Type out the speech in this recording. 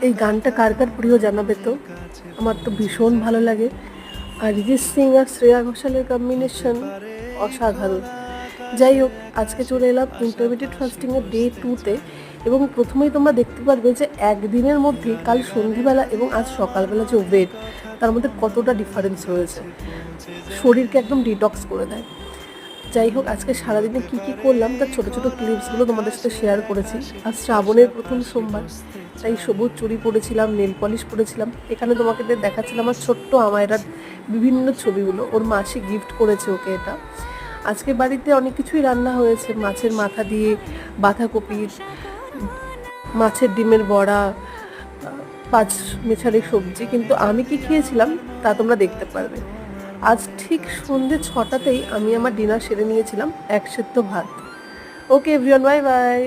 এই গানটা কার কার প্রিয় জানাবে তো। আমার তো ভীষণ ভালো লাগে। আর অরিজিৎ সিং আর শ্রেয়া ঘোষালের কম্বিনেশন অসাধারণ। যাই হোক, আজকে চলে এলাম ইন্টারমিডিয়েট ফাস্টিংয়ের ডে 2তে, এবং প্রথমেই তোমরা দেখতে পারবে যে একদিনের মধ্যে কাল সন্ধ্যেবেলা এবং আজ সকালবেলা যে ওয়েট, তার মধ্যে কতটা ডিফারেন্স রয়েছে। শরীরকে একদম ডিটক্স করে দেয়। যাই হোক, আজকে সারাদিনে কী কী করলাম তার ছোটো ছোটো ক্লিপসগুলো তোমাদের সাথে শেয়ার করেছি। আর শ্রাবণের প্রথম সোমবার, তাই সবুজ চুড়ি পরেছিলাম, নেল পলিশ পরেছিলাম। এখানে তোমাকে দেখাচ্ছিলাম আমার ছোট্ট আমায়রার বিভিন্ন ছবিগুলো, ওর মাসি গিফট করেছে ওকে এটা। আজকে বাড়িতে অনেক কিছুই রান্না হয়েছে, মাছের মাথা দিয়ে বাঁধাকপি, মাছের ডিমের বড়া, পাঁচ মেছালি সবজি। কিন্তু আমি কি খেয়েছিলাম তা তোমরা দেখতে পারবে। আজ ঠিক সন্ধ্যে 6টাতেই আমি আমার ডিনার সেরে নিয়েছিলাম, এক সেদ্ধ ভাত। ওকে এভরিওয়ান, বাই বাই।